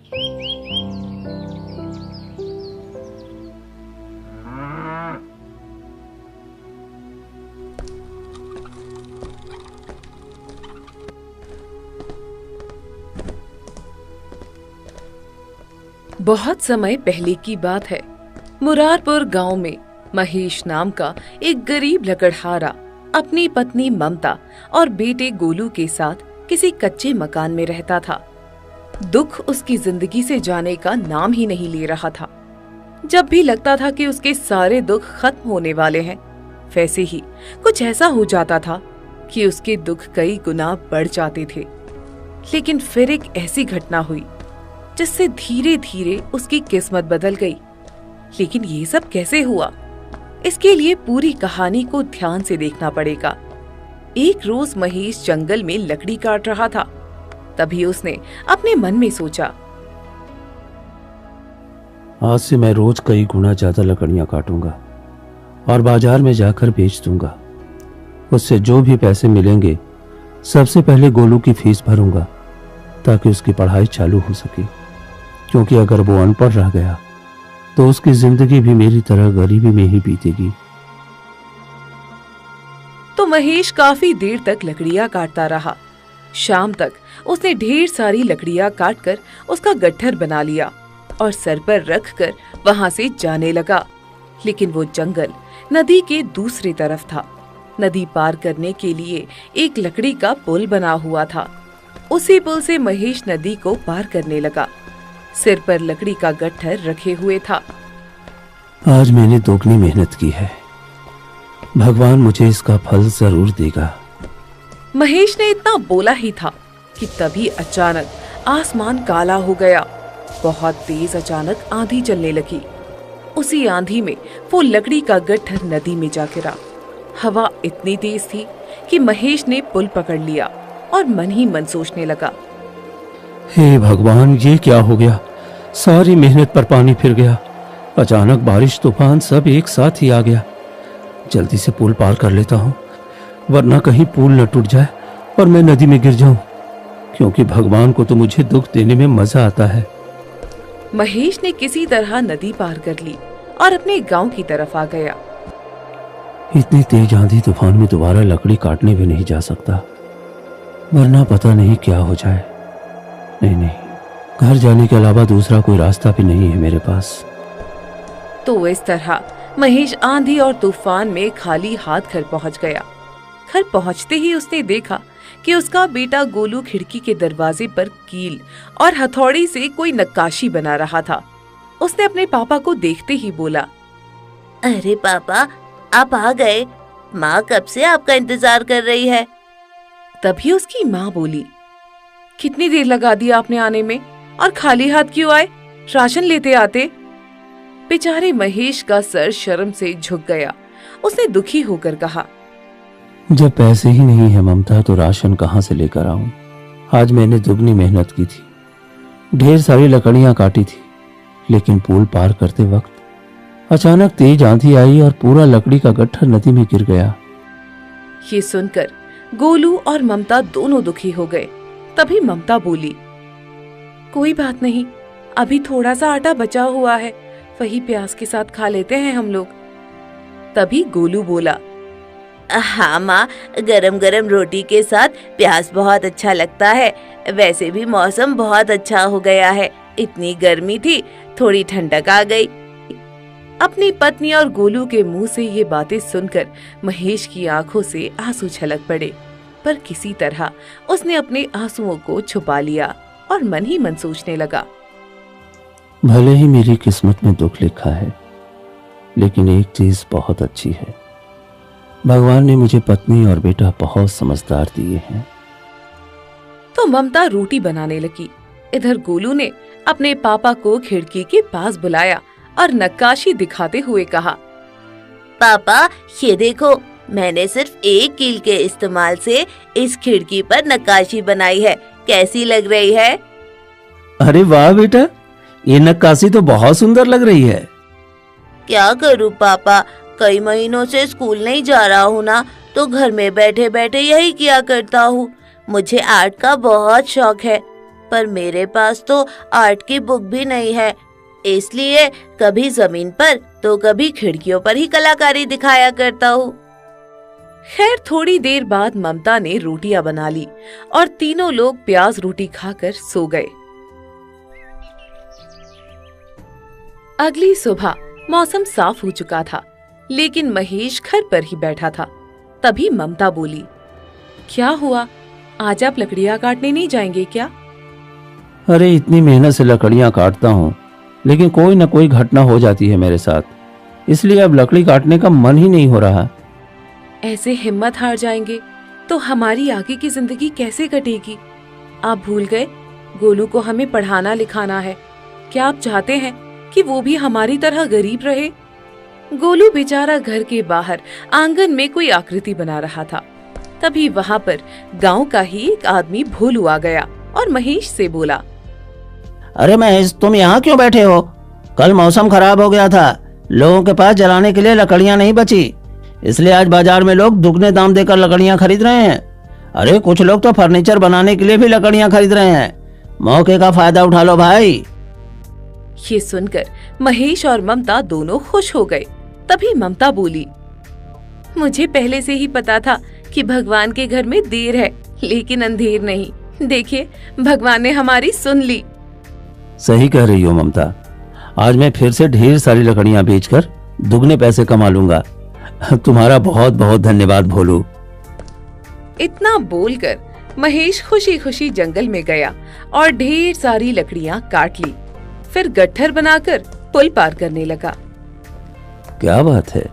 बहुत समय पहले की बात है। मुरारपुर गांव में महेश नाम का एक गरीब लकड़हारा अपनी पत्नी ममता और बेटे गोलू के साथ किसी कच्चे मकान में रहता था। दुख उसकी जिंदगी से जाने का नाम ही नहीं ले रहा था। जब भी लगता था कि उसके सारे दुख खत्म होने वाले हैं, वैसे ही कुछ ऐसा हो जाता था कि उसके दुख कई गुना बढ़ जाते थे। लेकिन फिर एक ऐसी घटना हुई जिससे धीरे धीरे उसकी किस्मत बदल गई। लेकिन ये सब कैसे हुआ, इसके लिए पूरी कहानी को ध्यान से देखना पड़ेगा। एक रोज महेश जंगल में लकड़ी काट रहा था। तभी उसने अपने मन में सोचा, आज से मैं रोज कई गुना ज्यादा लकड़ियां काटूंगा और बाजार में जाकर बेच दूंगा। उससे जो भी पैसे मिलेंगे सबसे पहले गोलू की फीस भरूंगा ताकि उसकी पढ़ाई चालू हो सके, क्योंकि अगर वो अनपढ़ रह गया तो उसकी जिंदगी भी मेरी तरह गरीबी में ही बीतेगी। तो महेश काफी देर तक लकड़ियां काटता रहा। शाम तक उसने ढेर सारी लकड़ियां काटकर उसका गट्ठर बना लिया और सर पर रखकर वहां से जाने लगा। लेकिन वो जंगल नदी के दूसरी तरफ था। नदी पार करने के लिए एक लकड़ी का पुल बना हुआ था। उसी पुल से महेश नदी को पार करने लगा। सिर पर लकड़ी का गट्ठर रखे हुए था। आज मैंने दोगुनी मेहनत की है, भगवान मुझे इसका फल जरूर देगा। महेश ने इतना बोला ही था कि तभी अचानक आसमान काला हो गया। बहुत तेज अचानक आंधी चलने लगी। उसी आंधी में वो लकड़ी का गट्ठर नदी में जा गिरा। हवा इतनी तेज थी कि महेश ने पुल पकड़ लिया और मन ही मन सोचने लगा, हे भगवान, ये क्या हो गया? सारी मेहनत पर पानी फिर गया। अचानक बारिश तूफान सब एक साथ ही आ गया। जल्दी से पुल पार कर लेता हूँ, वरना कहीं पुल न टूट जाए और मैं नदी में गिर जाऊं, क्योंकि भगवान को तो मुझे दुख देने में मजा आता है। महेश ने किसी तरह नदी पार कर ली और अपने गांव की तरफ आ गया। इतनी तेज आंधी तूफान में दोबारा लकड़ी काटने भी नहीं जा सकता, वरना पता नहीं क्या हो जाए। नहीं, घर जाने के अलावा दूसरा कोई रास्ता भी नहीं है मेरे पास। तो इस तरह महेश आंधी और तूफान में खाली हाथ घर पहुंच गया। घर पहुंचते ही उसने देखा कि उसका बेटा गोलू खिड़की के दरवाजे पर कील और हथौड़ी से कोई नक्काशी बना रहा था। उसने अपने पापा को देखते ही बोला, अरे पापा, आप आ गए। माँ कब से आपका इंतजार कर रही है। तभी उसकी माँ बोली, कितनी देर लगा दी आपने आने में, और खाली हाथ क्यों आए? राशन लेते आते। बेचारे महेश का सर शर्म से झुक गया। उसने दुखी होकर कहा, जब पैसे ही नहीं है ममता, तो राशन कहाँ से लेकर आऊं? आज मैंने दुगनी मेहनत की थी, ढेर सारी लकड़ियां काटी थी, लेकिन पुल पार करते वक्त अचानक तेज आंधी आई और पूरा लकड़ी का गट्ठर नदी में गिर गया। ये सुनकर गोलू और ममता दोनों दुखी हो गए। तभी ममता बोली, कोई बात नहीं, अभी थोड़ा सा आटा बचा हुआ है, वही प्याज के साथ खा लेते हैं हम लोग। तभी गोलू बोला, हाँ माँ, गरम गरम रोटी के साथ प्याज बहुत अच्छा लगता है। वैसे भी मौसम बहुत अच्छा हो गया है, इतनी गर्मी थी, थोड़ी ठंडक आ गई। अपनी पत्नी और गोलू के मुंह से ये बातें सुनकर महेश की आंखों से आंसू छलक पड़े, पर किसी तरह उसने अपने आंसुओं को छुपा लिया और मन ही मन सोचने लगा, भले ही मेरी किस्मत में दुख लिखा है, लेकिन एक चीज बहुत अच्छी है, भगवान ने मुझे पत्नी और बेटा बहुत समझदार दिए हैं। तो ममता रोटी बनाने लगी। इधर गोलू ने अपने पापा को खिड़की के पास बुलाया और नक्काशी दिखाते हुए कहा, पापा, ये देखो, मैंने सिर्फ एक कील के इस्तेमाल से इस खिड़की पर नक्काशी बनाई है। कैसी लग रही है? अरे वाह बेटा, ये नक्काशी तो बहुत सुंदर लग रही है। क्या करूं पापा, कई महीनों से स्कूल नहीं जा रहा हूँ ना, तो घर में बैठे बैठे यही किया करता हूँ। मुझे आर्ट का बहुत शौक है। पर मेरे पास तो आर्ट की बुक भी नहीं है, इसलिए कभी जमीन पर तो कभी खिड़कियों पर ही कलाकारी दिखाया करता हूँ। खैर थोड़ी देर बाद ममता ने रोटियां बना ली और तीनों लोग प्याज रोटी खाकर सो गए। अगली सुबह मौसम साफ हो चुका था, लेकिन महेश घर पर ही बैठा था। तभी ममता बोली, क्या हुआ, आज आप लकड़ियां काटने नहीं जाएंगे क्या? अरे इतनी मेहनत से लकड़ियां काटता हूँ, लेकिन कोई न कोई घटना हो जाती है मेरे साथ, इसलिए अब लकड़ी काटने का मन ही नहीं हो रहा। ऐसे हिम्मत हार जाएंगे तो हमारी आगे की जिंदगी कैसे कटेगी? आप भूल गए गोलू को हमें पढ़ाना लिखाना है। क्या आप चाहते हैं कि वो भी हमारी तरह गरीब रहे? गोलू बेचारा घर के बाहर आंगन में कोई आकृति बना रहा था। तभी वहाँ पर गांव का ही एक आदमी भोलू आ गया और महेश से बोला, अरे महेश, तुम यहाँ क्यों बैठे हो? कल मौसम खराब हो गया था, लोगों के पास जलाने के लिए लकड़ियाँ नहीं बची, इसलिए आज बाजार में लोग दुगने दाम देकर लकड़ियाँ खरीद रहे हैं। अरे कुछ लोग तो फर्नीचर बनाने के लिए भी लकड़ियाँ खरीद रहे हैं। मौके का फायदा उठा लो भाई। ये सुनकर महेश और ममता दोनों खुश हो गए। तभी ममता बोली, मुझे पहले से ही पता था कि भगवान के घर में देर है लेकिन अंधेर नहीं। देखिए भगवान ने हमारी सुन ली। सही कह रही हो ममता, आज मैं फिर से ढेर सारी लकड़ियां बेचकर दुगने पैसे कमा लूंगा। तुम्हारा बहुत बहुत धन्यवाद भोलू। इतना बोलकर महेश खुशी खुशी जंगल में गया और ढेर सारी लकड़ियां काट ली। फिर गट्ठर बनाकर पुल पार करने लगा। क्या बात है,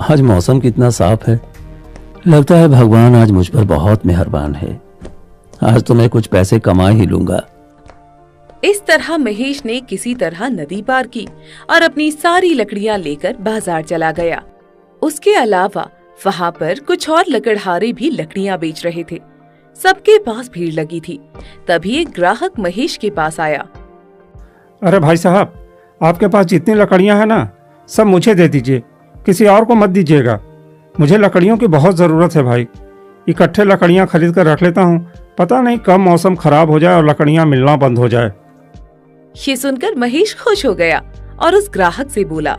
आज मौसम कितना साफ है। लगता है भगवान आज मुझ पर बहुत मेहरबान है। आज तो मैं कुछ पैसे कमा ही लूंगा। इस तरह महेश ने किसी तरह नदी पार की और अपनी सारी लकड़ियां लेकर बाजार चला गया। उसके अलावा वहाँ पर कुछ और लकड़हारे भी लकड़ियां बेच रहे थे। सबके पास भीड़ लगी थी। तभी एक ग्राहक महेश के पास आया। अरे भाई साहब, आपके पास जितनी लकड़ियां हैं ना, सब मुझे दे दीजिए, किसी और को मत दीजिएगा। मुझे लकड़ियों की बहुत ज़रूरत है भाई। इकट्ठे लकड़ियां खरीद कर रख लेता हूँ, पता नहीं कब मौसम खराब हो जाए और लकड़ियां मिलना बंद हो जाए। ये सुनकर महेश खुश हो गया और उस ग्राहक से बोला,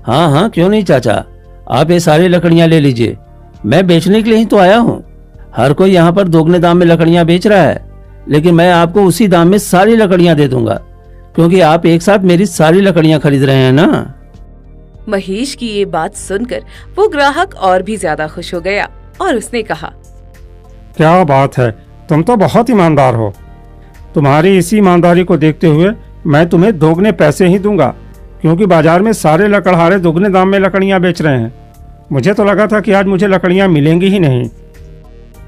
हाँ हाँ क्यों नहीं चाचा, आप ये सारी लकड़ियां ले लीजिए। मैं बेचने के लिए ही तो आया हूँ। हर कोई यहाँ पर दोगुने दाम में लकड़ियां बेच रहा है, लेकिन मैं आपको उसी दाम में सारी लकड़ियां दे दूंगा, क्योंकि आप एक साथ मेरी सारी लकड़ियां खरीद रहे हैं ना। महेश की ये बात सुनकर वो ग्राहक और भी ज्यादा खुश हो गया और उसने कहा, क्या बात है, तुम तो बहुत ईमानदार हो। तुम्हारी इसी ईमानदारी को देखते हुए मैं तुम्हें दोगुने पैसे ही दूंगा, क्योंकि बाजार में सारे लकड़हारे दोगुने दाम में लकड़ियां बेच रहे हैं। मुझे तो लगा था कि आज मुझे लकड़ियां मिलेंगी ही नहीं।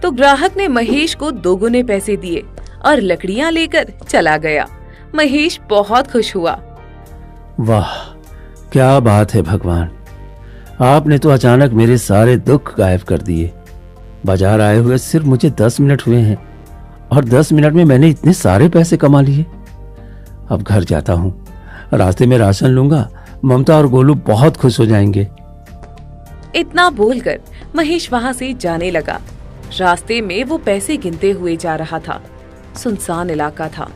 तो ग्राहक ने महेश को दोगुने पैसे दिए और लकड़ियां लेकर चला गया। महेश बहुत खुश हुआ। वाह, क्या बात है भगवान, आपने तो अचानक मेरे सारे दुख गायब कर दिए। बाजार आए हुए सिर्फ मुझे 10 मिनट हुए हैं और 10 मिनट में मैंने इतने सारे पैसे कमा लिए। अब घर जाता हूँ, रास्ते में राशन लूंगा, ममता और गोलू बहुत खुश हो जाएंगे। इतना बोलकर महेश वहाँ से जाने लगा। रास्ते में वो पैसे गिनते हुए जा रहा था। सुनसान इलाका था।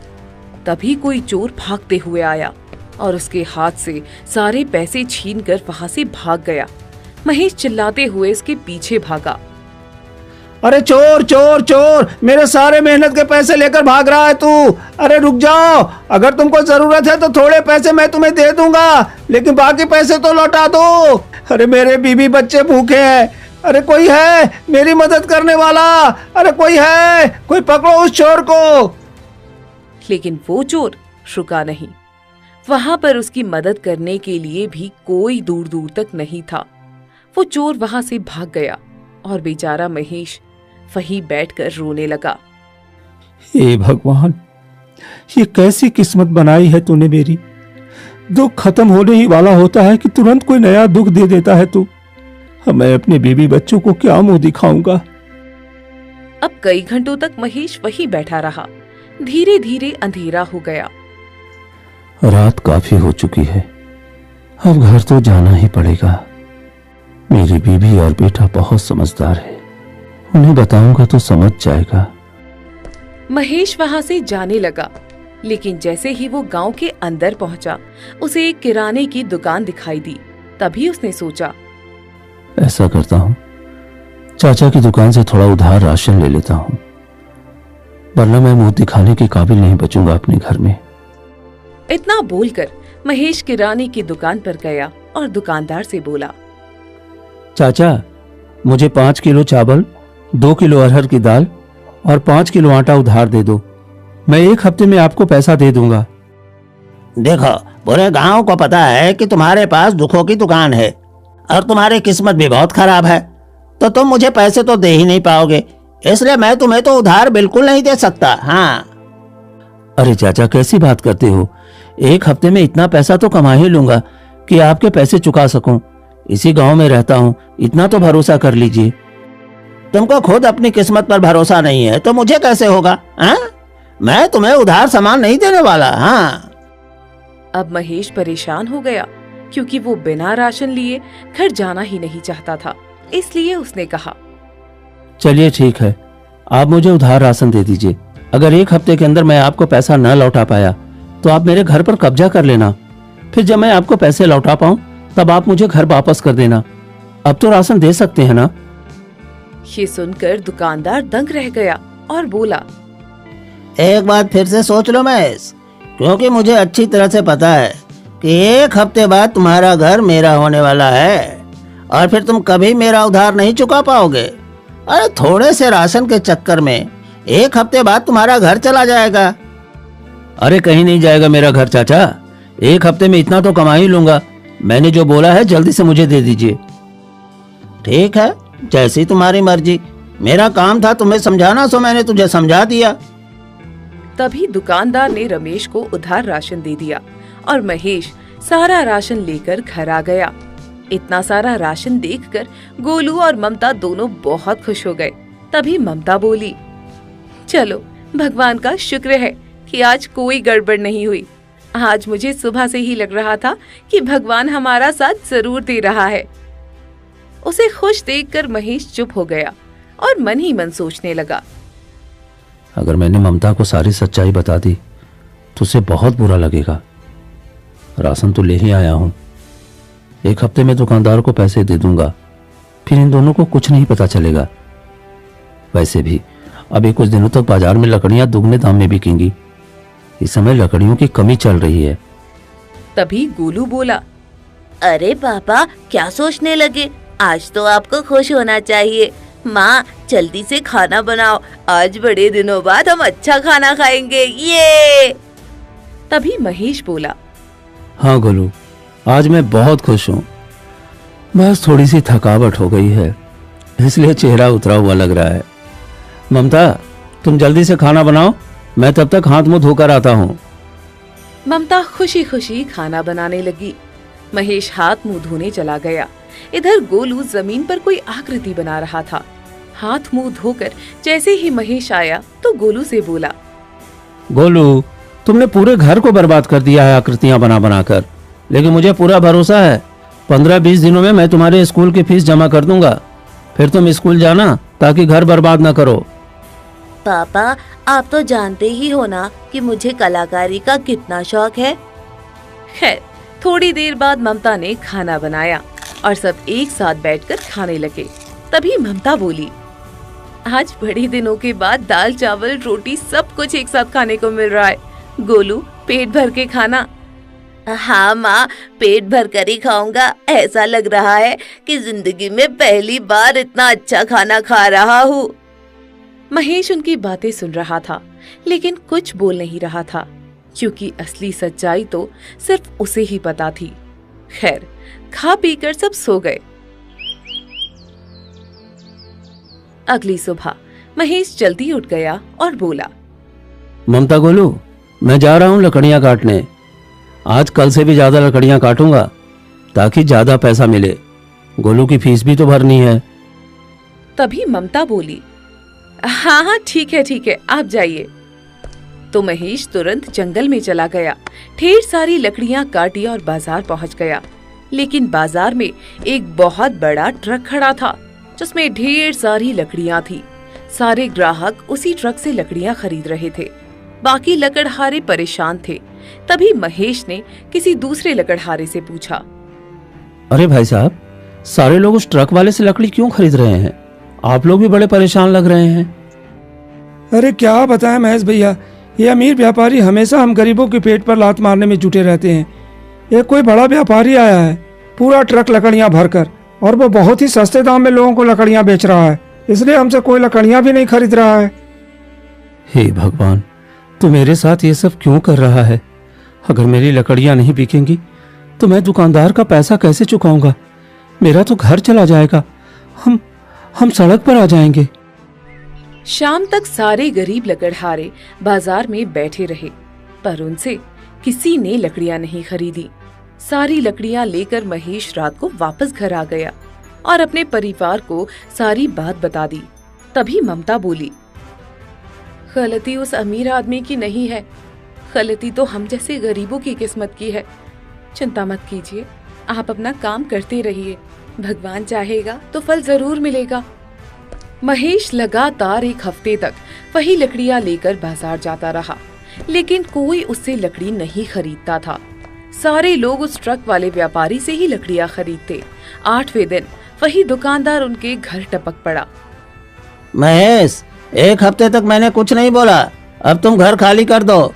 तभी कोई चोर भागते हुए आया और उसके हाथ से सारे पैसे छीनकर वहाँ से भाग गया। महेश चिल्लाते हुए उसके पीछे भागा। अरे चोर चोर चोर, मेरे सारे मेहनत के पैसे लेकर भाग रहा है तू। अरे रुक जाओ, अगर तुमको जरूरत है तो थोड़े पैसे मैं तुम्हें दे दूंगा, लेकिन बाकी पैसे तो लौटा दो। अरे मेरे बीवी बच्चे भूखे हैं। अरे कोई है मेरी मदद करने वाला? अरे कोई है, कोई पकड़ो उस चोर को। लेकिन वो चोर रुका नहीं। वहां पर उसकी मदद करने के लिए भी कोई दूर दूर तक नहीं था। वो चोर वहां से भाग गया और बेचारा महेश वहीं बैठकर रोने लगा। हे भगवान, ये कैसी किस्मत बनाई है तूने मेरी। दुख खत्म होने ही वाला होता है कि तुरंत कोई नया दुख दे देता है तू। अब मैं अपने बीवी बच्चों को क्या मुंह दिखाऊंगा। अब कई घंटों तक महेश वहीं बैठा रहा। धीरे धीरे अंधेरा हो गया। रात काफी हो चुकी है, अब घर तो जाना ही पड़ेगा। मेरी बीवी और बेटा बहुत समझदार है, उन्हें बताऊंगा तो समझ जाएगा। महेश वहां से जाने लगा, लेकिन जैसे ही वो गांव के अंदर पहुंचा, उसे एक किराने की दुकान दिखाई दी। तभी उसने सोचा, ऐसा करता हूँ, चाचा की दुकान से थोड़ा उधार राशन ले लेता हूँ, वरना मैं मुंह दिखाने के काबिल नहीं बचूंगा अपने घर में। इतना बोलकर महेश किराने की दुकान पर गया और दुकानदार से बोला, चाचा, मुझे 5 किलो चावल, 2 किलो अरहर की दाल और 5 किलो आटा उधार दे दो। मैं 1 हफ्ते में आपको पैसा दे दूंगा। देखो, पूरे गांव को पता है कि तुम्हारे पास दुखों की दुकान है और तुम्हारी किस्मत भी बहुत खराब है, तो तुम मुझे पैसे तो दे ही नहीं पाओगे, इसलिए मैं तुम्हें तो उधार बिल्कुल नहीं दे सकता। हाँ। अरे चाचा, कैसी बात करते हो? 1 हफ्ते में इतना पैसा तो कमा ही लूंगा कि आपके पैसे चुका सकूं। इसी गांव में रहता हूं, इतना तो भरोसा कर लीजिए। तुमको खुद अपनी किस्मत पर भरोसा नहीं है तो मुझे कैसे होगा? हाँ, मैं तुम्हें उधार सामान नहीं देने वाला। हाँ। अब महेश परेशान हो गया, क्योंकि वो बिना राशन लिए घर जाना ही नहीं चाहता था। इसलिए उसने कहा, चलिए ठीक है, आप मुझे उधार राशन दे दीजिए। अगर 1 हफ्ते के अंदर मैं आपको पैसा न लौटा पाया तो आप मेरे घर पर कब्जा कर लेना। फिर जब मैं आपको पैसे लौटा पाऊं तब आप मुझे घर वापस कर देना। अब तो राशन दे सकते हैं ना? ये सुनकर दुकानदार दंग रह गया और बोला, एक बात फिर से सोच लो महेश, क्योंकि मुझे अच्छी तरह से पता है कि 1 हफ्ते बाद तुम्हारा घर मेरा होने वाला है और फिर तुम कभी मेरा उधार नहीं चुका पाओगे। अरे थोड़े से राशन के चक्कर में 1 हफ्ते बाद तुम्हारा घर चला जाएगा। अरे कहीं नहीं जाएगा मेरा घर चाचा, 1 हफ्ते में इतना तो कमा ही लूंगा। मैंने जो बोला है जल्दी से मुझे दे दीजिए। ठीक है, जैसी तुम्हारी मर्जी। मेरा काम था तुम्हें समझाना, सो मैंने तुझे समझा दिया। तभी दुकानदार ने रमेश को उधार राशन दे दिया और महेश सारा राशन लेकर घर आ गया। इतना सारा राशन देखकर गोलू और ममता दोनों बहुत खुश हो गए। तभी ममता बोली, चलो भगवान का शुक्र है कि आज कोई गड़बड़ नहीं हुई। आज मुझे सुबह से ही लग रहा था कि भगवान हमारा साथ जरूर दे रहा है। उसे खुश देखकर महेश चुप हो गया और मन ही मन सोचने लगा, अगर मैंने ममता को सारी सच्चाई बता दी तो उसे बहुत बुरा लगेगा। राशन तो ले ही आया हूं, 1 हफ्ते में दुकानदार को पैसे दे दूंगा, फिर इन दोनों को कुछ नहीं पता चलेगा। वैसे भी अभी कुछ दिनों तक बाजार में लकड़ियां दुगने दाम में बिकेंगी। इस समय लकड़ियों की कमी चल रही है। तभी गोलू बोला, अरे पापा, क्या सोचने लगे? आज तो आपको खुश होना चाहिए। माँ, जल्दी से खाना बनाओ, आज बड़े दिनों बाद हम अच्छा खाना खाएंगे। ये तभी महेश बोला, हाँ गोलू, आज मैं बहुत खुश हूँ। बस थोड़ी सी थकावट हो गई है, इसलिए चेहरा उतरा हुआ लग रहा है। ममता, तुम जल्दी से खाना बनाओ, मैं तब तक हाथ मुंह धोकर आता हूँ। ममता खुशी खुशी खाना बनाने लगी। महेश हाथ मुंह धोने चला गया। इधर गोलू जमीन पर कोई आकृति बना रहा था। हाथ मुंह धोकर जैसे ही महेश आया तो गोलू से बोला, गोलू, तुमने पूरे घर को बर्बाद कर दिया है आकृतियां बना बनाकर, लेकिन मुझे पूरा भरोसा है 15-20 दिनों में मैं तुम्हारे स्कूल की फीस जमा कर दूंगा। फिर तुम स्कूल जाना ताकि घर बर्बाद ना करो। पापा, आप तो जानते ही हो ना कि मुझे कलाकारी का कितना शौक है। खैर, थोड़ी देर बाद ममता ने खाना बनाया और सब एक साथ बैठकर खाने लगे। तभी ममता बोली, आज बड़े दिनों के बाद दाल चावल रोटी सब कुछ एक साथ खाने को मिल रहा है। गोलू, पेट भर के खाना। हाँ माँ, पेट भर कर ही खाऊंगा। ऐसा लग रहा है कि जिंदगी में पहली बार इतना अच्छा खाना खा रहा हूँ। महेश उनकी बातें सुन रहा था, लेकिन कुछ बोल नहीं रहा था, क्योंकि असली सच्चाई तो सिर्फ उसे ही पता थी। खैर, खा पीकर सब सो गए। अगली सुबह महेश जल्दी उठ गया और बोला, ममता, गोलू, मैं जा रहा हूँ लकड़ियां काटने। आज कल से भी ज्यादा लकड़ियां काटूंगा ताकि ज्यादा पैसा मिले। गोलू की फीस भी तो भरनी है। तभी ममता बोली, हाँ ठीक है, आप जाइए। तो महेश तुरंत जंगल में चला गया। ढेर सारी लकड़ियां काटी और बाजार पहुंच गया। लेकिन बाजार में एक बहुत बड़ा ट्रक खड़ा था जिसमें ढेर सारी लकड़ियां थी। सारे ग्राहक उसी ट्रक से लकड़ियां खरीद रहे थे। बाकी लकड़हारे परेशान थे। तभी महेश ने किसी दूसरे लकड़हारे से पूछा, अरे भाई साहब, सारे लोग उस ट्रक वाले से लकड़ी क्यों खरीद रहे हैं? आप लोग भी बड़े परेशान लग रहे हैं। अरे क्या बताएं महेश भैया, ये अमीर व्यापारी हमेशा हम गरीबों के पेट पर लात मारने में जुटे रहते हैं। एक कोई बड़ा व्यापारी आया है, पूरा ट्रक लकड़ियां भरकर, और वो बहुत ही सस्ते दाम में लोगों को लकड़ियां बेच रहा है, इसलिए हमसे कोई लकड़ियां भी नहीं खरीद रहा है। हे भगवान, तू मेरे साथ ये सब क्यों कर रहा है? अगर मेरी लकड़ियां नहीं बिकेंगी तो मैं दुकानदार का पैसा कैसे चुकाऊंगा? मेरा तो घर चला जाएगा, हम सड़क पर आ जाएंगे। शाम तक सारे गरीब लकड़हारे बाजार में बैठे रहे, पर उनसे किसी ने लकड़ियां नहीं खरीदी। सारी लकड़ियां लेकर महेश रात को वापस घर आ गया और अपने परिवार को सारी बात बता दी। तभी ममता बोली, गलती उस अमीर आदमी की नहीं है, गलती तो हम जैसे गरीबों की किस्मत की है। चिंता मत कीजिए, आप अपना काम करते रहिए, भगवान चाहेगा तो फल जरूर मिलेगा। महेश लगातार 1 हफ्ते तक वही लकड़ियां लेकर बाजार जाता रहा, लेकिन कोई उससे लकड़ी नहीं खरीदता था। सारे लोग उस ट्रक वाले व्यापारी से ही लकड़ियां खरीदते। 8वें दिन वही दुकानदार उनके घर टपक पड़ा। महेश, 1 हफ्ते तक मैंने कुछ नहीं बोला, अब तुम घर खाली कर दो।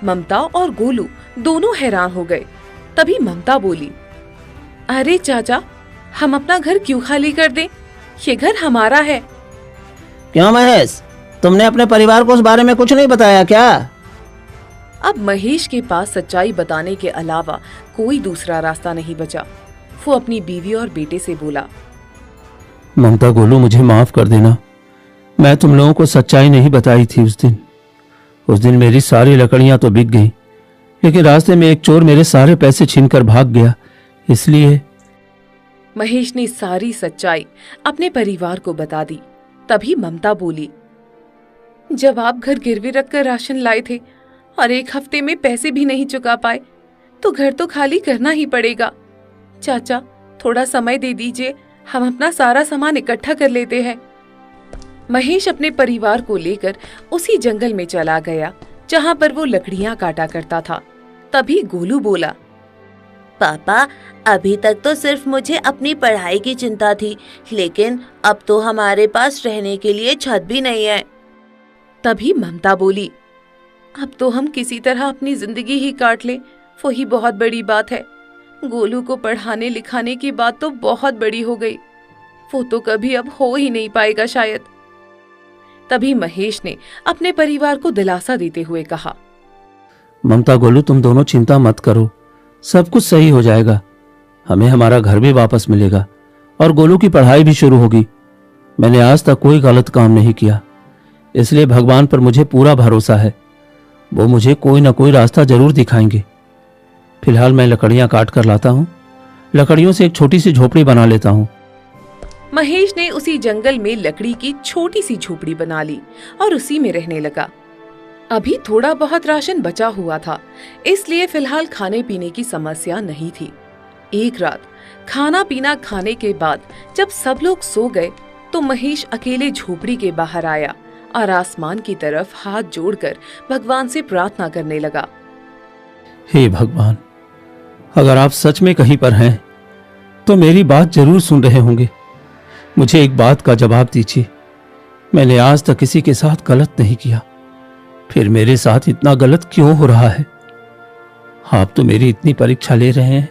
ममता और गोलू दोनों हैरान हो गए। तभी ममता बोली, अरे चाचा, हम अपना घर क्यों खाली कर दें? ये घर हमारा है। क्यों महेश, तुमने अपने परिवार को उस बारे में कुछ नहीं बताया क्या? अब महेश के पास सच्चाई बताने के अलावा कोई दूसरा रास्ता नहीं बचा। वो अपनी बीवी और बेटे से बोला, ममता, गोलू, मुझे माफ कर देना। मैं तुम लोगों को सच्चाई नहीं बताई थी उस दिन मेरी सारी लकड़ियां तो बिक गईं, लेकिन रास्ते में एक चोर मेरे सारे पैसे छीनकर भाग गया, इसलिए। महेश ने सारी सच्चाई अपने परिवार को बता दी। तभी ममता बोली, जब आप घर गिरवी रखकर राशन लाए थे और 1 हफ्ते में पैसे भी नहीं चुका पाए, तो घर तो खाली करना ही पड़ेगा। चाचा, थोड़ा समय दे दीजिए, हम अपना सारा सामान इकट्ठा कर लेते हैं। महेश अपने परिवार को लेकर उसी जंगल में चला गया जहाँ पर वो लकड़ियां काटा करता था। तभी गोलू बोला, पापा, अभी तक तो सिर्फ मुझे अपनी पढ़ाई की चिंता थी, लेकिन अब तो हमारे पास रहने के लिए छत भी नहीं है। तभी ममता बोली, अब तो हम किसी तरह अपनी जिंदगी ही काट लें, वही बहुत बड़ी बात है। गोलू को पढ़ाने लिखाने की बात तो बहुत बड़ी हो गई, वो तो कभी अब हो ही नहीं पाएगा शायद। तभी महेश ने अपने परिवार को दिलासा देते हुए कहा, ममता, गोलू, तुम दोनों चिंता मत करो, सब कुछ सही हो जाएगा। हमें हमारा घर भी वापस मिलेगा और गोलू की पढ़ाई भी शुरू होगी। मैंने आज तक कोई गलत काम नहीं किया, इसलिए भगवान पर मुझे पूरा भरोसा है, वो मुझे कोई ना कोई रास्ता जरूर दिखाएंगे। फिलहाल मैं लकड़ियां काट कर लाता हूँ, लकड़ियों से एक छोटी सी झोपड़ी बना लेता हूँ। महेश ने उसी जंगल में लकड़ी की छोटी सी झोपड़ी बना ली और उसी में रहने लगा। अभी थोड़ा बहुत राशन बचा हुआ था, इसलिए फिलहाल खाने पीने की समस्या नहीं थी। एक रात खाना पीना खाने के बाद जब सब लोग सो गए, तो महेश अकेले झोपड़ी के बाहर आया और आसमान की तरफ हाथ जोड़कर भगवान से प्रार्थना करने लगा। हे भगवान, अगर आप सच में कहीं पर हैं तो मेरी बात जरूर सुन रहे होंगे। मुझे एक बात का जवाब दीजिए, मैंने आज तक किसी के साथ गलत नहीं किया, फिर मेरे साथ इतना गलत क्यों हो रहा है? आप तो मेरी इतनी परीक्षा ले रहे हैं,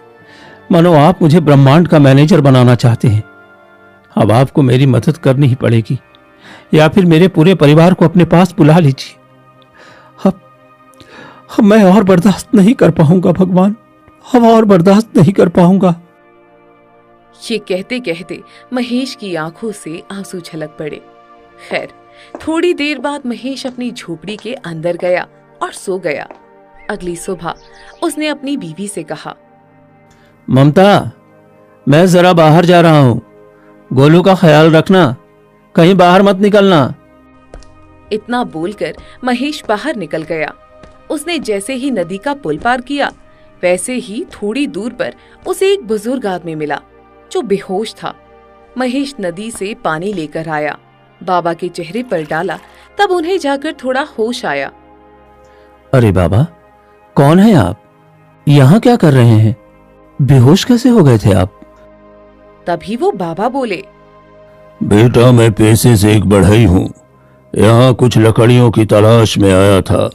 मानो आप मुझे ब्रह्मांड का मैनेजर बनाना चाहते हैं। अब आपको मेरी मदद करनी ही पड़ेगी, या फिर मेरे पूरे परिवार को अपने पास बुला लीजिए। अब मैं और बर्दाश्त नहीं कर पाऊंगा भगवान, अब और बर्दाश्त नहीं कर पाऊंगा। ये कहते कहते महेश की आंखों से आंसू छलक पड़े। खैर, थोड़ी देर बाद महेश अपनी झोपड़ी के अंदर गया और सो गया। अगली सुबह उसने अपनी बीवी से कहा, ममता, मैं जरा बाहर जा रहा हूं, गोलू का ख्याल रखना, कहीं बाहर मत निकलना। इतना बोलकर महेश बाहर निकल गया। उसने जैसे ही नदी का पुल पार किया, वैसे ही थोड़ी दूर पर उसे एक बुजुर्ग आदमी मिला जो बेहोश था। महेश नदी से पानी लेकर आया बाबा के चेहरे पर डाला, तब उन्हें जाकर थोड़ा होश आया। अरे बाबा, कौन है आप? यहाँ क्या कर रहे हैं? बेहोश कैसे हो गए थे आप? तभी वो बाबा बोले, बेटा, मैं पैसे से एक बढ़ई हूँ। यहाँ कुछ लकड़ियों की तलाश में आया था,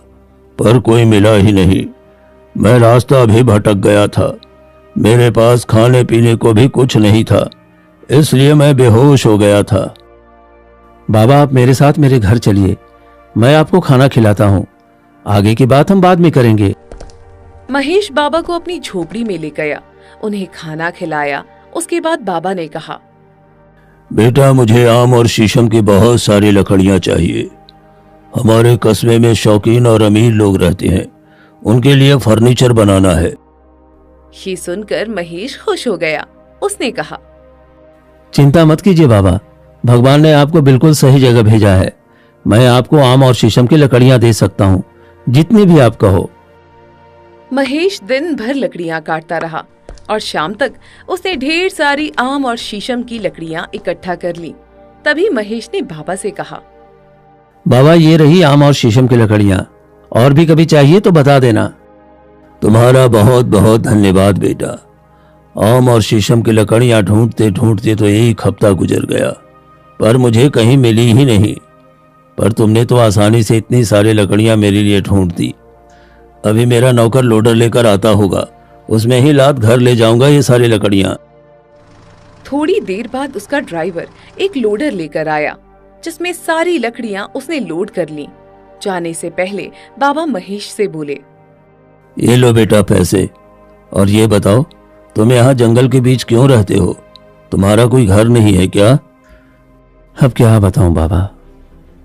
पर कोई मिला ही नहीं। मैं रास्ता भी भटक गया था। मेरे पास खाने पीने को भी कुछ नहीं था, इसलिए मैं बेहोश हो गया था। बाबा, आप मेरे साथ मेरे घर चलिए, मैं आपको खाना खिलाता हूँ। आगे की बात हम बाद में करेंगे। महेश बाबा को अपनी झोपड़ी में ले गया, उन्हें खाना खिलाया। उसके बाद बाबा ने कहा, बेटा, मुझे आम और शीशम की बहुत सारी लकड़ियां चाहिए। हमारे कस्बे में शौकीन और अमीर लोग रहते हैं, उनके लिए फर्नीचर बनाना है। ये सुनकर महेश खुश हो गया। उसने कहा, चिंता मत कीजिए बाबा, भगवान ने आपको बिल्कुल सही जगह भेजा है। मैं आपको आम और शीशम की लकड़ियां दे सकता हूँ, जितनी भी आप कहो। महेश दिन भर लकड़ियां काटता रहा और शाम तक उसने ढेर सारी आम और शीशम की लकड़ियां इकट्ठा कर ली। तभी महेश ने बाबा से कहा, बाबा, ये रही आम और शीशम की लकड़ियां, और भी कभी चाहिए तो बता देना। तुम्हारा बहुत बहुत धन्यवाद बेटा। आम और शीशम की लकड़ियां ढूंढते ढूंढते तो एक हफ्ता गुजर गया, पर मुझे कहीं मिली ही नहीं। पर तुमने तो आसानी से इतनी सारी लकड़ियां मेरे लिए ढूंढ दी। अभी मेरा नौकर लोडर लेकर आता होगा, उसमें ही लाद घर ले जाऊंगा ये सारी लकड़ियां। थोड़ी देर बाद उसका ड्राइवर एक लोडर लेकर आया, जिसमें सारी लकड़ियां उसने लोड कर ली। जाने से पहले बाबा महेश से बोले, ये लो बेटा पैसे, और ये बताओ, तुम यहाँ जंगल के बीच क्यों रहते हो? तुम्हारा कोई घर नहीं है क्या? अब क्या बताऊं बाबा,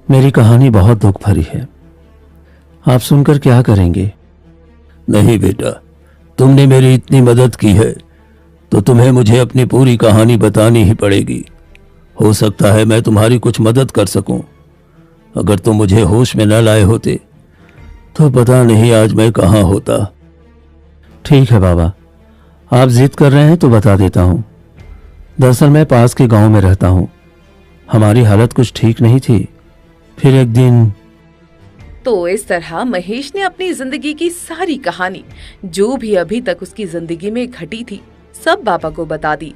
मेरी कहानी बहुत दुख भरी है। आप सुनकर क्या करेंगे? नहीं बेटा, तुमने मेरी इतनी मदद की है तो तुम्हें मुझे अपनी पूरी कहानी बतानी ही पड़ेगी। हो सकता है मैं तुम्हारी कुछ मदद कर सकूं। अगर तुम मुझे होश में न लाए होते तो पता नहीं आज मैं कहाँ होता। ठीक है बाबा, आप जिद कर रहे हैं तो बता देता हूं। दरअसल मैं पास के गांव में रहता हूं। हमारी हालत कुछ ठीक नहीं थी। फिर एक दिन। तो इस तरह महेश ने अपनी जिंदगी की सारी कहानी, जो भी अभी तक उसकी जिंदगी में घटी थी, सब बाबा को बता दी।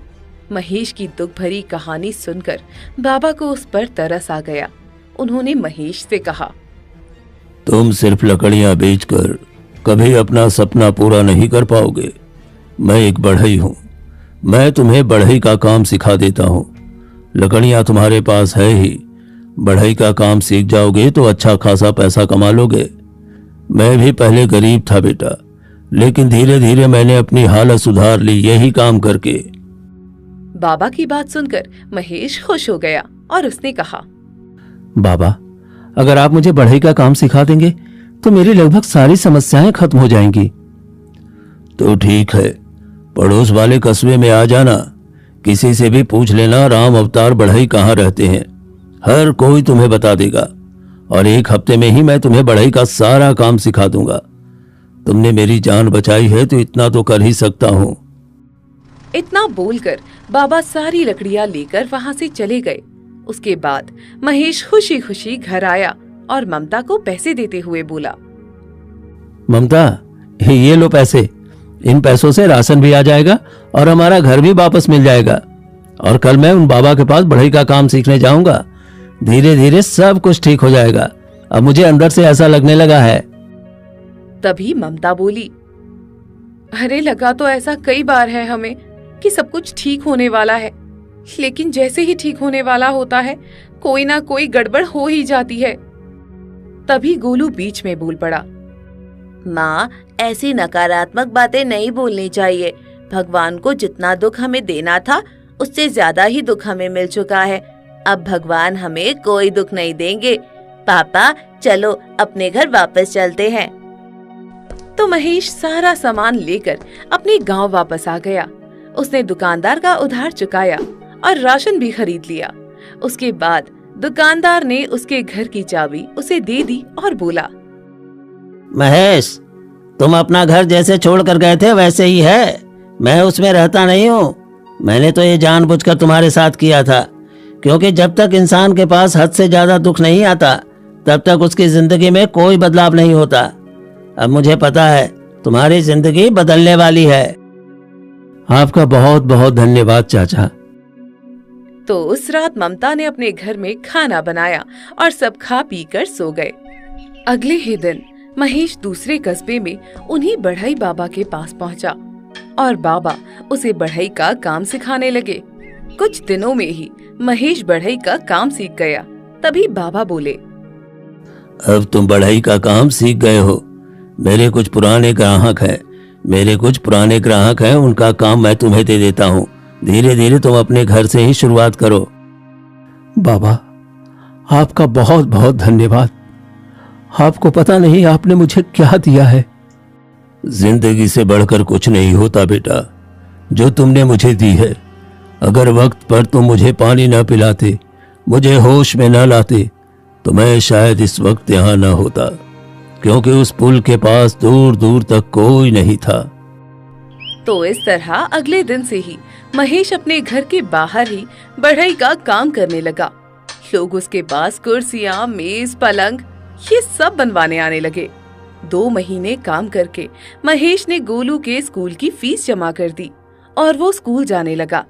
महेश की दुख भरी कहानी सुनकर बाबा को उस पर तरस आ गया। उन्होंने महेश से कहा, तुम सिर्फ लकड़ियां बेचकर कभी अपना सपना पूरा नहीं कर पाओगे। मैं एक बढ़ई हूं, मैं तुम्हें बढ़ई का काम सिखा देता हूं। लकड़ियां तुम्हारे पास है ही, बढ़ई का काम सीख जाओगे तो अच्छा खासा पैसा कमा लोगे। मैं भी पहले गरीब था बेटा, लेकिन धीरे धीरे मैंने अपनी हालत सुधार ली यही काम करके। बाबा की बात सुनकर महेश खुश हो गया और उसने कहा, बाबा, अगर आप मुझे बढ़ई का काम सिखा देंगे तो मेरी लगभग सारी समस्याएं खत्म हो जाएंगी। तो ठीक है, पड़ोस वाले कस्बे में आ जाना, किसी से भी पूछ लेना राम अवतार बढ़ई कहाँ रहते हैं। हर कोई तुम्हें बता देगा और एक हफ्ते में ही मैं तुम्हें बढ़ई का सारा काम सिखा दूंगा। तुमने मेरी जान बचाई है तो इतना तो कर ही सकता हूँ। इतना बोलकर बाबा सारी लकड़ियां लेकर वहां से चले गए। उसके बाद महेश खुशी खुशी घर आया और ममता को पैसे देते हुए बोला, ममता, ये लो पैसे। इन पैसों से राशन भी आ जाएगा और हमारा घर भी वापस मिल जाएगा। और कल मैं उन बाबा के पास बढ़ई का काम सीखने जाऊंगा। धीरे धीरे सब कुछ ठीक हो जाएगा। अब मुझे अंदर से ऐसा लगने लगा है। तभी ममता बोली, अरे लगा तो ऐसा कई बार है हमें कि सब कुछ ठीक होने वाला है, लेकिन जैसे ही ठीक होने वाला होता है कोई ना कोई गड़बड़ हो ही जाती है। तभी गोलू बीच में बोल पड़ा, माँ, ऐसी नकारात्मक बातें नहीं बोलनी चाहिए। भगवान को जितना दुख हमें देना था उससे ज्यादा ही दुख हमें मिल चुका है। अब भगवान हमें कोई दुख नहीं देंगे। पापा, चलो अपने घर वापस चलते हैं। तो महेश सारा सामान लेकर अपने गांव वापस आ गया। उसने दुकानदार का उधार चुकाया और राशन भी खरीद लिया। उसके बाद दुकानदार ने उसके घर की चाबी उसे दे दी और बोला, महेश, तुम अपना घर जैसे छोड़ कर गए थे वैसे ही है। मैं उसमें रहता नहीं हूँ। मैंने तो ये जानबूझकर तुम्हारे साथ किया था क्योंकि जब तक इंसान के पास हद से ज्यादा दुख नहीं आता तब तक उसकी जिंदगी में कोई बदलाव नहीं होता। अब मुझे पता है तुम्हारी जिंदगी बदलने वाली है। आपका बहुत बहुत धन्यवाद चाचा। तो उस रात ममता ने अपने घर में खाना बनाया और सब खा पी कर सो गए। अगले ही दिन महेश दूसरे कस्बे में उन्हीं बढ़ई बाबा के पास पहुंचा और बाबा उसे बढ़ई का काम सिखाने लगे। कुछ दिनों में ही महेश बढ़ई का काम सीख गया। तभी बाबा बोले, अब तुम बढ़ई का काम सीख गए हो। मेरे कुछ पुराने ग्राहक हैं, उनका काम मैं तुम्हें दे देता हूँ। धीरे धीरे तुम अपने घर से ही शुरुआत करो। बाबा, आपका बहुत बहुत धन्यवाद। आपको पता नहीं आपने मुझे क्या दिया है। जिंदगी से बढ़कर कुछ नहीं होता बेटा, जो तुमने मुझे दी है। अगर वक्त पर तुम मुझे पानी न पिलाते, मुझे होश में न लाते, तो मैं शायद इस वक्त यहाँ न होता, क्योंकि उस पुल के पास दूर दूर तक कोई नहीं था। तो इस तरह अगले दिन से ही महेश अपने घर के बाहर ही बढ़ई का काम करने लगा। लोग उसके पास कुर्सियां, मेज, पलंग ये सब बनवाने आने लगे। 2 महीने काम करके महेश ने गोलू के स्कूल की फीस जमा कर दी और वो स्कूल जाने लगा।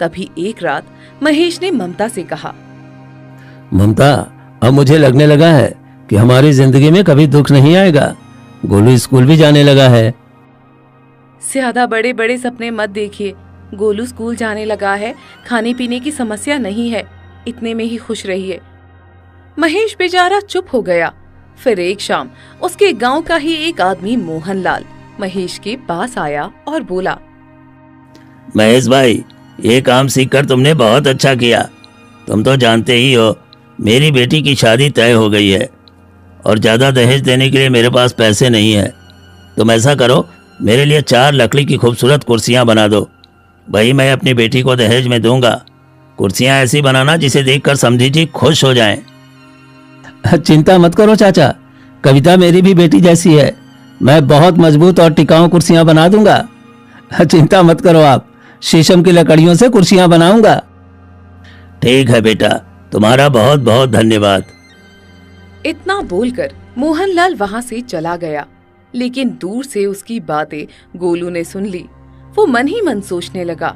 तभी एक रात महेश ने ममता से कहा, ममता, अब मुझे लगने लगा है कि हमारी जिंदगी में कभी दुख नहीं आएगा। गोलू स्कूल भी जाने लगा है। ज्यादा बड़े बड़े सपने मत देखिए। गोलू स्कूल जाने लगा है, खाने पीने की समस्या नहीं है, इतने में ही खुश रहिए। महेश बेचारा चुप हो गया। फिर एक शाम उसके गांव का ही एक आदमी मोहनलाल महेश के पास आया और बोला, महेश भाई, ये काम सीखकर तुमने बहुत अच्छा किया। तुम तो जानते ही हो मेरी बेटी की शादी तय हो गई है और ज्यादा दहेज देने के लिए मेरे पास पैसे नहीं है। तुम ऐसा करो, मेरे लिए 4 लकड़ी की खूबसूरत कुर्सियां बना दो। भाई, मैं अपनी बेटी को दहेज में दूंगा। कुर्सियां ऐसी बनाना जिसे देखकर समधी जी खुश हो जाएं। चिंता मत करो चाचा, कविता मेरी भी बेटी जैसी है। मैं बहुत मजबूत और टिकाऊ कुर्सियां बना दूंगा। चिंता मत करो आप, शीशम की लकड़ियों से कुर्सियां बनाऊंगा। ठीक है बेटा, तुम्हारा बहुत बहुत धन्यवाद। इतना बोलकर मोहनलाल वहाँ से चला गया। लेकिन दूर से उसकी बातें गोलू ने सुन ली। वो मन ही मन सोचने लगा,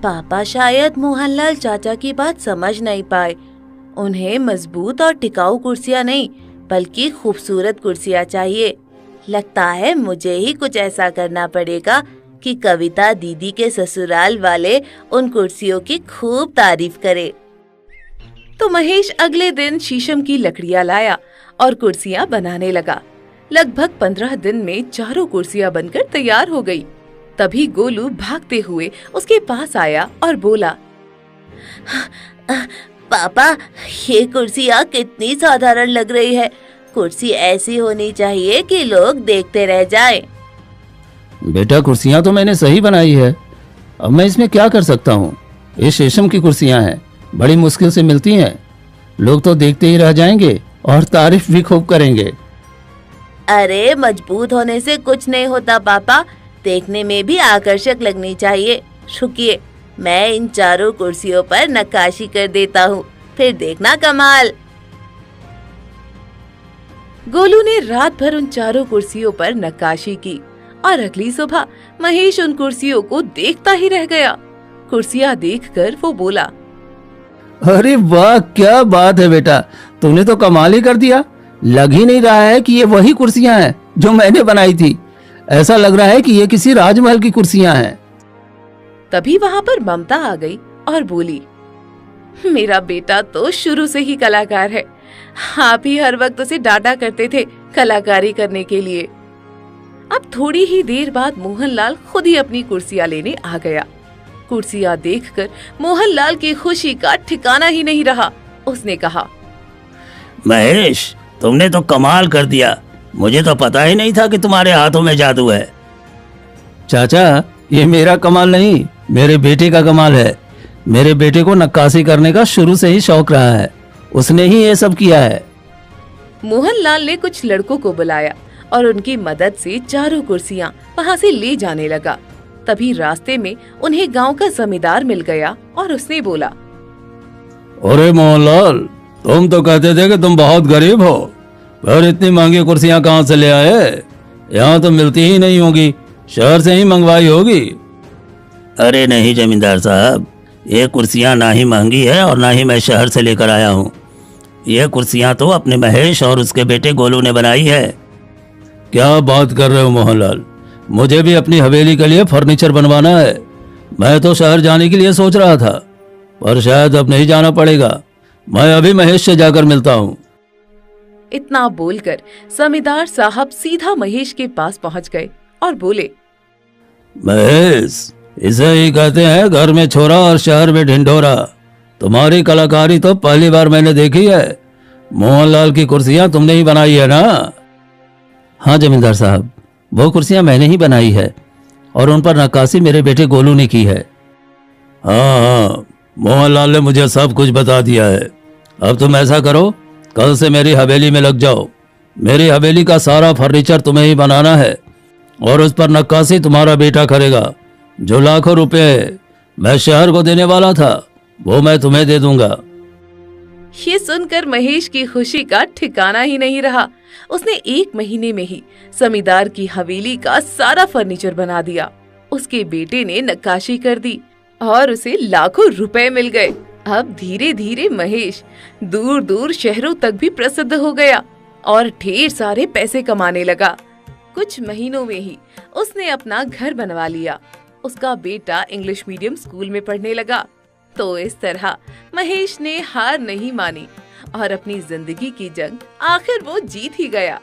पापा शायद मोहनलाल चाचा की बात समझ नहीं पाए। उन्हें मजबूत और टिकाऊ कुर्सियां नहीं बल्कि खूबसूरत कुर्सियां चाहिए। लगता है मुझे ही कुछ ऐसा करना पड़ेगा कि कविता दीदी के ससुराल वाले उन कुर्सियों की खूब तारीफ करे। तो महेश अगले दिन शीशम की लकड़ियां लाया और कुर्सियां बनाने लगा। लगभग 15 दिन में चारों कुर्सियां बनकर तैयार हो गई। तभी गोलू भागते हुए उसके पास आया और बोला, पापा, ये कुर्सियां कितनी साधारण लग रही है। कुर्सी ऐसी होनी चाहिए कि लोग देखते रह जाएं। बेटा, कुर्सियां तो मैंने सही बनाई है। अब मैं इसमें क्या कर सकता हूँ? ये शीशम की कुर्सियां हैं, बड़ी मुश्किल से मिलती हैं। लोग तो देखते ही रह जाएंगे और तारीफ भी खूब करेंगे। अरे, मजबूत होने से कुछ नहीं होता पापा, देखने में भी आकर्षक लगनी चाहिए। रुकिए, मैं इन चारों कुर्सियों पर नक्काशी कर देता हूँ, फिर देखना कमाल। गोलू ने रात भर उन चारों कुर्सियों पर नक्काशी की और अगली सुबह महेश उन कुर्सियों को देखता ही रह गया। कुर्सियां देखकर वो बोला, अरे वाह, क्या बात है बेटा, तुमने तो कमाल ही कर दिया। लग ही नहीं रहा है कि ये वही कुर्सियां हैं जो मैंने बनाई थी। ऐसा लग रहा है कि ये किसी राजमहल की कुर्सियां हैं। तभी वहाँ पर ममता आ गई और बोली, मेरा बेटा तो शुरू से ही कलाकार है। आप ही हर वक्त उसे डांटा करते थे कलाकारी करने के लिए। अब थोड़ी ही देर बाद मोहनलाल खुद ही अपनी कुर्सियां लेने आ गया। कुर्सियां देखकर मोहनलाल की खुशी का ठिकाना ही नहीं रहा। उसने कहा, महेश, तुमने तो कमाल कर दिया। मुझे तो पता ही नहीं था कि तुम्हारे हाथों में जादू है। चाचा, ये मेरा कमाल नहीं, मेरे बेटे का कमाल है। मेरे बेटे को नक्काशी करने का शुरू से ही शौक रहा है, उसने ही ये सब किया है। मोहनलाल ने कुछ लड़कों को बुलाया और उनकी मदद से चारों कुर्सियां वहां से ले जाने लगा। तभी रास्ते में उन्हें गांव का जमींदार मिल गया और उसने बोला, अरे मोहनलाल, तुम तो कहते थे कि तुम बहुत गरीब हो, फिर इतनी महंगी कुर्सियां कहाँ से ले आए? यहाँ तो मिलती ही नहीं होगी, शहर से ही मंगवाई होगी। अरे नहीं जमींदार साहब, ये कुर्सियाँ ना ही महंगी है और ना ही मैं शहर से लेकर आया हूँ। ये कुर्सियाँ तो अपने महेश और उसके बेटे गोलू ने बनाई है। क्या बात कर रहे हो मोहनलाल? मुझे भी अपनी हवेली के लिए फर्नीचर बनवाना है। मैं तो शहर जाने के लिए सोच रहा था, पर शायद अब नहीं जाना पड़ेगा। मैं अभी महेश से जाकर मिलता हूँ। इतना बोलकर जमींदार साहब सीधा महेश के पास पहुंच गए और बोले, महेश, इसे ही कहते हैं घर में छोरा और शहर में ढिंढोरा। तुम्हारी कलाकारी तो पहली बार मैंने देखी है। मोहनलाल की कुर्सियां तुमने ही बनाई है ना? हाँ जमींदार साहब, वो कुर्सियां मैंने ही बनाई है और उन पर नक्काशी मेरे बेटे गोलू ने की है। हाँ, मोहनलाल ने मुझे सब कुछ बता दिया है। अब तुम ऐसा करो, कल से मेरी हवेली में लग जाओ। मेरी हवेली का सारा फर्नीचर तुम्हें ही बनाना है और उस पर नक्काशी तुम्हारा बेटा करेगा। जो लाखों रुपए मैं शहर को देने वाला था, वो मैं तुम्हें दे दूंगा। ये सुनकर महेश की खुशी का ठिकाना ही नहीं रहा। उसने 1 महीने में ही जमींदार की हवेली का सारा फर्नीचर बना दिया। उसके बेटे ने नक्काशी कर दी और उसे लाखों रुपए मिल गए। अब धीरे धीरे महेश दूर दूर शहरों तक भी प्रसिद्ध हो गया और ढेर सारे पैसे कमाने लगा। कुछ महीनों में ही उसने अपना घर बनवा लिया। उसका बेटा इंग्लिश मीडियम स्कूल में पढ़ने लगा। तो इस तरह महेश ने हार नहीं मानी और अपनी जिंदगी की जंग आखिर वो जीत ही गया।